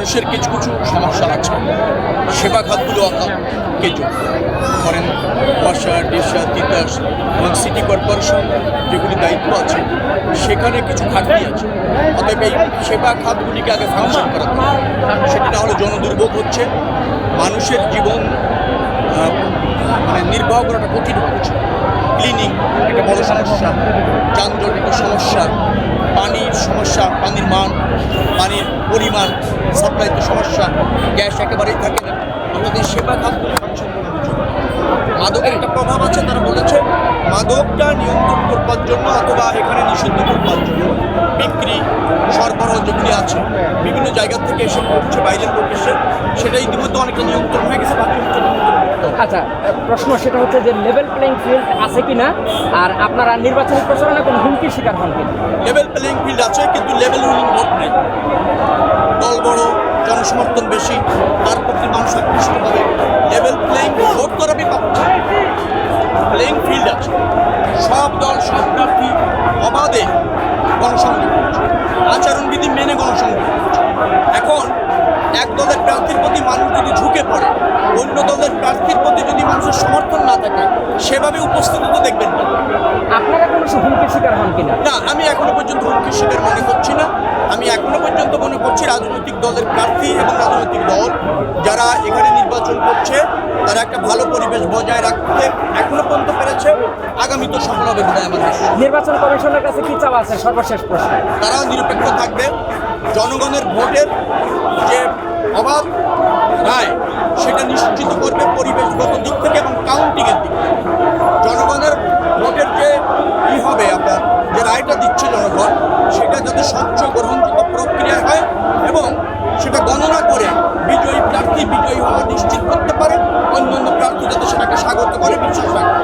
মানুষের কিছু কিছু সমস্যা আছে, সেবা খাতগুলো কিছু ধরেন ওয়াসার, ডিশার, তিতাস এবং সিটি কর্পোরেশন যেগুলি দায়িত্ব আছে সেখানে কিছু ঘাটতি আছে। অতএব এই সেবা খাতগুলিকে আগে ফাংশন করাতে হবে। সেটা না হলে জনদুর্ভোগ হচ্ছে, মানুষের জীবন নির্বাহ করাটা কঠিন হচ্ছে। ক্লিনিং একটা বড় সমস্যা, যানজট একটা সমস্যা, পানির সমস্যা, পানির মান, পানির পরিমাণ, সাপ্লাইতে সমস্যা, গ্যাস একেবারেই থাকে না। আমাদের সেবা খাতগুলি ফাংশন করানোর জন্য মাদকের একটা প্রভাব আছে। তারা বলেছে মাদকটা নিয়ন্ত্রণ করবার জন্য অথবা এখানে নিষিদ্ধ করবার জন্য বিক্রি সরবরাহ যেগুলি আছে বিভিন্ন জায়গা থেকে এসে করছে, বাইরের লোক এসে, সেটা ইতিমধ্যে অনেকটা নিয়ন্ত্রণ হয়ে গেছে। বাকি আচ্ছা, প্রশ্ন সেটা হচ্ছে যে লেভেল প্লেইং ফিল্ড আছে কিনা, আর আপনারা নির্বাচনী প্রচারণা কোনো হুমকির শিকার হন কিনা? লেভেল প্লেইং ফিল্ড আছে, কিন্তু লেভেল রুলিং ভোট নেই। দল বড়, জনসমর্থন বেশি, তার প্রতি মানুষ আকৃষ্ট হবে। লেভেল প্লেইং ভোট করাবি পাচ্ছে, প্লেইং ফিল্ড আছে, সব দল সব প্রার্থী অবাধে গণসংযোগ করছে, আচরণবিধি মেনে গণসংযোগ করছে। এখন এক দলের প্রার্থীর প্রতি মানুষ যদি ঝুঁকে পড়ে, অন্য দলের প্রার্থীর প্রতি যদি মানুষের সমর্থন না থাকে, সেভাবে উপস্থিতি তো দেখবেন না। আপনারা কোনো হুমকির শিকার হন কিনা? না, আমি এখনো পর্যন্ত হুমকির শিকার মনে করছি না। আমি এখনো পর্যন্ত মনে করছি রাজনৈতিক দলের প্রার্থী এবং রাজনৈতিক দল যারা এখানে নির্বাচন করছে তারা একটা ভালো পরিবেশ বজায় রাখতে এখনো পর্যন্ত পেরেছে। আগামী তো সফল হবে বলে আমার বিশ্বাস। নির্বাচন কমিশনের কাছে কি চাওয়া আছে? সর্বশেষ প্রশ্ন। তারাও নিরপেক্ষ থাকবে, জনগণের ভোটের যে অবাধ রায় সেটা নিশ্চিত করবে পরিবেশগত দিক থেকে এবং কাউন্টিংয়ের দিক থেকে। জনগণের ভোটের যে হবে, আপনার যে রায়টা দিচ্ছে জনগণ, সেটা যাতে স্বচ্ছ গ্রহণযোগ্য প্রক্রিয়া হয় এবং সেটা গণনা করে বিজয়ী প্রার্থী বিজয়ী হওয়া নিশ্চিত করতে পারে, অন্য প্রার্থী যাতে সেটাকে স্বাগত করে, বিশ্বাস রাখে।